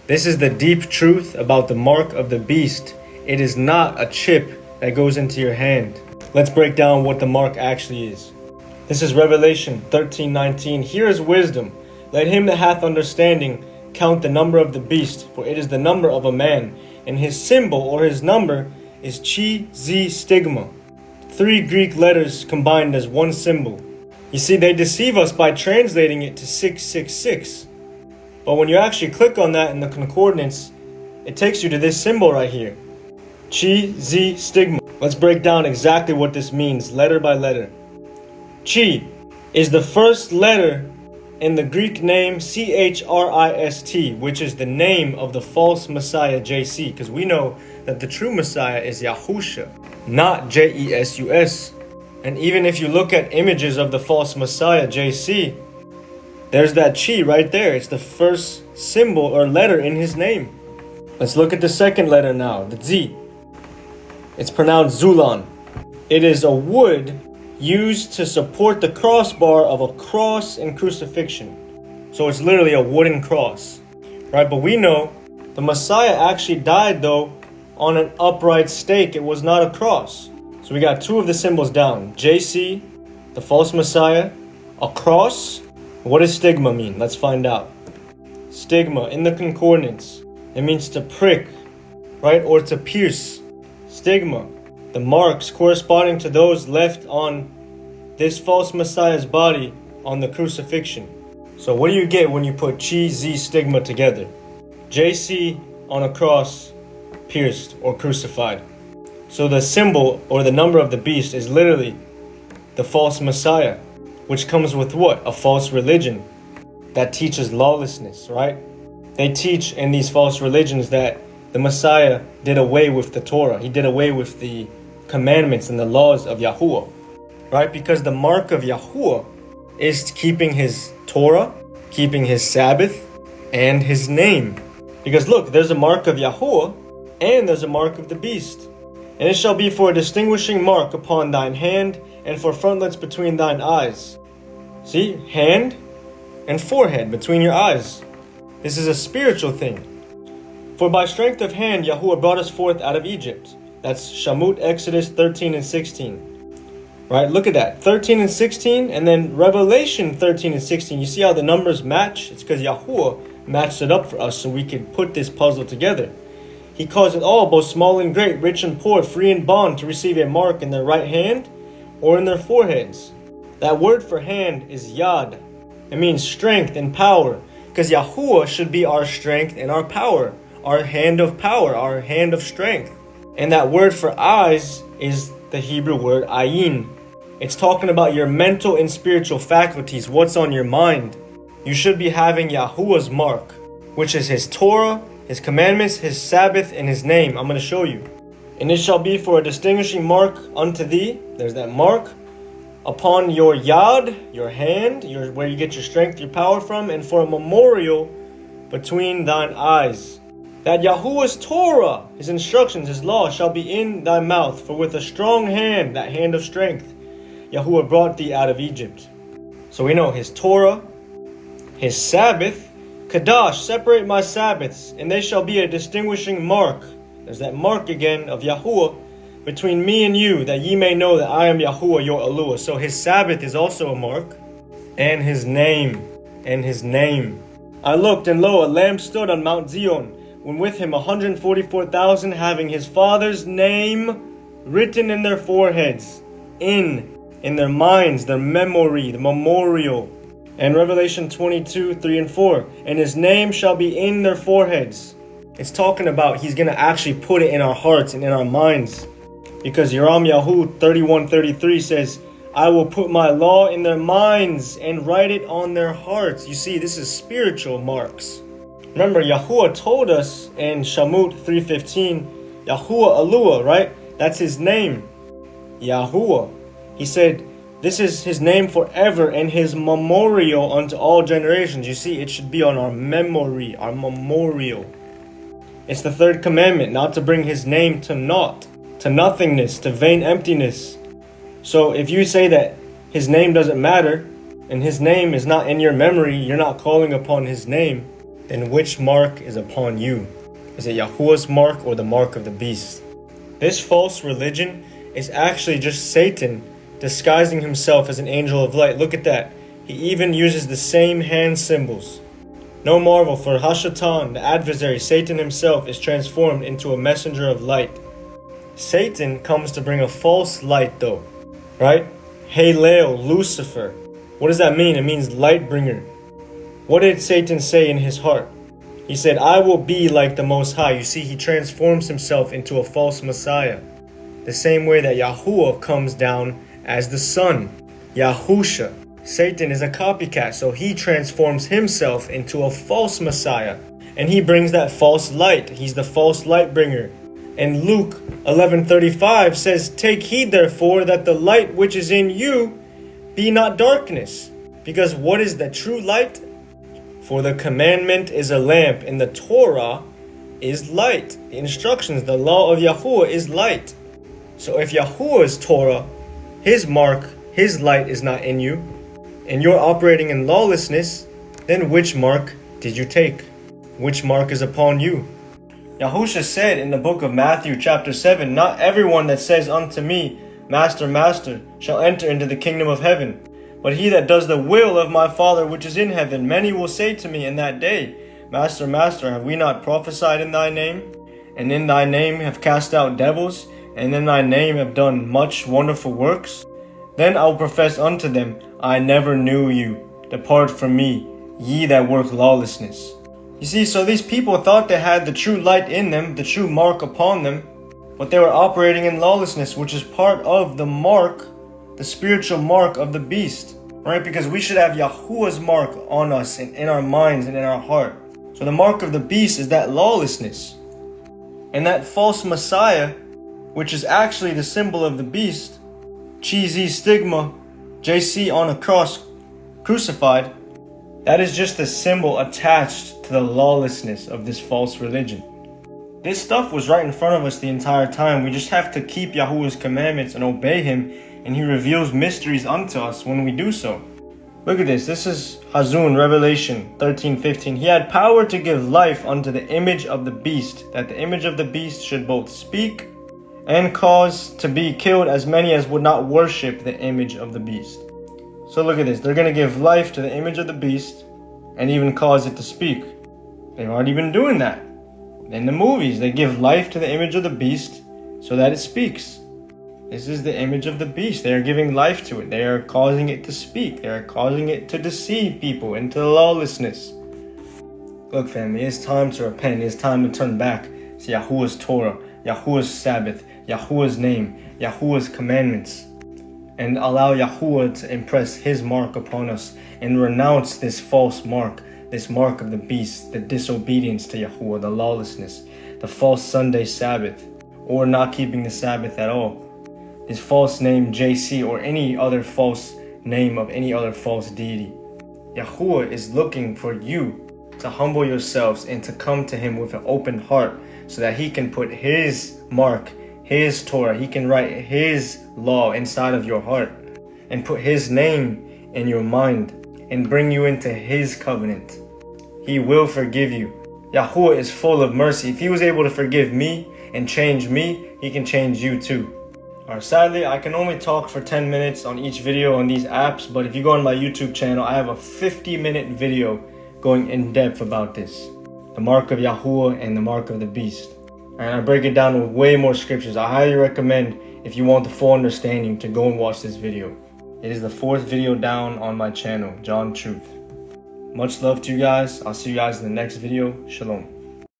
This is the deep truth about the mark of the beast. It is not a chip that goes into your hand. Let's break down what the mark actually is. This is Revelation 13:19. Here is wisdom. Let him that hath understanding count the number of the beast, for it is the number of a man, and his symbol or his number is Chi Z Stigma. 3 Greek letters combined as one symbol. You see, they deceive us by translating it to 666. But when you actually click on that in the concordance, it takes you to this symbol right here. Chi Z Stigma. Let's break down exactly what this means, letter by letter. Chi is the first letter in the Greek name Christ, which is the name of the false Messiah JC, because we know that the true Messiah is Yahusha, not Jesus. And even if you look at images of the false Messiah JC, there's that Chi right there. It's the first symbol or letter in his name. Let's look at the second letter now, the Z. It's pronounced Zulon. It is a wood used to support the crossbar of a cross and crucifixion. So it's literally a wooden cross, right? But we know the Messiah actually died though on an upright stake. It was not a cross. So we got 2 of the symbols down. JC, the false Messiah, a cross. What does stigma mean? Let's find out. Stigma in the concordance, it means to prick, right? Or to pierce. Stigma, the marks corresponding to those left on this false Messiah's body on the crucifixion. So what do you get when you put Chi Z Stigma together? JC on a cross, pierced or crucified. So the symbol or the number of the beast is literally the false Messiah, which comes with what? A false religion that teaches lawlessness, right? They teach in these false religions that the Messiah did away with the Torah. He did away with the commandments and the laws of Yahuwah, right? Because the mark of Yahuwah is keeping his Torah, keeping his Sabbath, and his name. Because look, there's a mark of Yahuwah and there's a mark of the beast. And it shall be for a distinguishing mark upon thine hand and for frontlets between thine eyes. See, hand and forehead between your eyes. This is a spiritual thing. For by strength of hand Yahuwah brought us forth out of Egypt. That's Shamut, Exodus 13 and 16. Right, look at that. 13 and 16 and then Revelation 13 and 16. You see how the numbers match? It's because Yahuwah matched it up for us so we could put this puzzle together. He caused it all, both small and great, rich and poor, free and bond, to receive a mark in their right hand or in their foreheads. That word for hand is yad. It means strength and power, because Yahuwah should be our strength and our power, our hand of power, our hand of strength. And that word for eyes is the Hebrew word ayin. It's talking about your mental and spiritual faculties, what's on your mind. You should be having Yahuwah's mark, which is his Torah, his commandments, his Sabbath, and his name. I'm going to show you. And it shall be for a distinguishing mark unto thee. There's that mark. Upon your yad, your hand, where you get your strength, your power from, and for a memorial between thine eyes. That Yahuwah's Torah, his instructions, his law, shall be in thy mouth. For with a strong hand, that hand of strength, Yahuwah brought thee out of Egypt. So we know his Torah, his Sabbath, Kadash, separate my Sabbaths, and they shall be a distinguishing mark. There's that mark again of Yahuwah between me and you, that ye may know that I am Yahuwah your Eluah. So his Sabbath is also a mark, and his name, I looked, and lo, a lamb stood on Mount Zion, when with him 144,000, having his Father's name written in their foreheads, in their minds, their memory, the memorial. And Revelation 22, 3 and 4. And his name shall be in their foreheads. It's talking about he's going to actually put it in our hearts and in our minds. Because Yoram Yahu 31:33 says, I will put my law in their minds and write it on their hearts. You see, this is spiritual marks. Remember, Yahuwah told us in Shamut 3:15, Yahuwah Eluah, right? That's his name. Yahuwah. He said, this is his name forever and his memorial unto all generations. You see, it should be on our memory, our memorial. It's the 3rd commandment, not to bring his name to naught, to nothingness, to vain emptiness. So if you say that his name doesn't matter and his name is not in your memory, you're not calling upon his name, then which mark is upon you? Is it Yahuwah's mark or the mark of the beast? This false religion is actually just Satan disguising himself as an angel of light. Look at that. He even uses the same hand symbols. No marvel, for Hashatan, the adversary, Satan himself, is transformed into a messenger of light. Satan comes to bring a false light though, right? Halel, Lucifer. What does that mean? It means light bringer. What did Satan say in his heart? He said, I will be like the Most High. You see, he transforms himself into a false Messiah. The same way that Yahuwah comes down as the Son, Yahusha. Satan is a copycat, so he transforms himself into a false Messiah. And he brings that false light. He's the false light bringer. And Luke 11:35 says, take heed therefore that the light which is in you be not darkness. Because what is the true light? For the commandment is a lamp, and the Torah is light. The instructions, the law of Yahuwah is light. So if Yahuwah's Torah, his mark, his light is not in you, and you're operating in lawlessness, then which mark did you take? Which mark is upon you? Yahusha said in the book of Matthew chapter 7, not everyone that says unto me, Master, Master, shall enter into the kingdom of heaven, but he that does the will of my Father which is in heaven. Many will say to me in that day, Master, Master, have we not prophesied in thy name? And in thy name have cast out devils, and in thy name have done much wonderful works? Then I will profess unto them, I never knew you. Depart from me, ye that work lawlessness. You see, so these people thought they had the true light in them, the true mark upon them, but they were operating in lawlessness, which is part of the mark, the spiritual mark of the beast, right? Because we should have Yahuwah's mark on us and in our minds and in our heart. So the mark of the beast is that lawlessness. And that false Messiah, which is actually the symbol of the beast, Chi-Z stigma, JC on a cross, crucified, that is just a symbol attached to the lawlessness of this false religion. This stuff was right in front of us the entire time. We just have to keep Yahuwah's commandments and obey him, and he reveals mysteries unto us when we do so. Look at this. This is Hazun, Revelation 13:15. He had power to give life unto the image of the beast, that the image of the beast should both speak and cause to be killed as many as would not worship the image of the beast. So look at this. They're going to give life to the image of the beast and even cause it to speak. They've already been doing that. In the movies, they give life to the image of the beast so that it speaks. This is the image of the beast. They are giving life to it. They are causing it to speak. They are causing it to deceive people into lawlessness. Look, family, it's time to repent. It's time to turn back to Yahuwah's Torah, Yahuwah's Sabbath, Yahuwah's name, Yahuwah's commandments, and allow Yahuwah to impress his mark upon us and renounce this false mark, this mark of the beast, the disobedience to Yahuwah, the lawlessness, the false Sunday Sabbath, or not keeping the Sabbath at all. This false name JC or any other false name of any other false deity. Yahuwah is looking for you to humble yourselves and to come to him with an open heart so that he can put his mark, his Torah, he can write his law inside of your heart and put his name in your mind and bring you into his covenant. He will forgive you. Yahuwah is full of mercy. If he was able to forgive me and change me, he can change you too. Alright, sadly, I can only talk for 10 minutes on each video on these apps, but if you go on my YouTube channel, I have a 50-minute video going in depth about this. The mark of Yahuwah and the mark of the beast. And I break it down with way more scriptures. I highly recommend, if you want the full understanding, to go and watch this video. It is the 4th video down on my channel, John Truth. Much love to you guys. I'll see you guys in the next video. Shalom.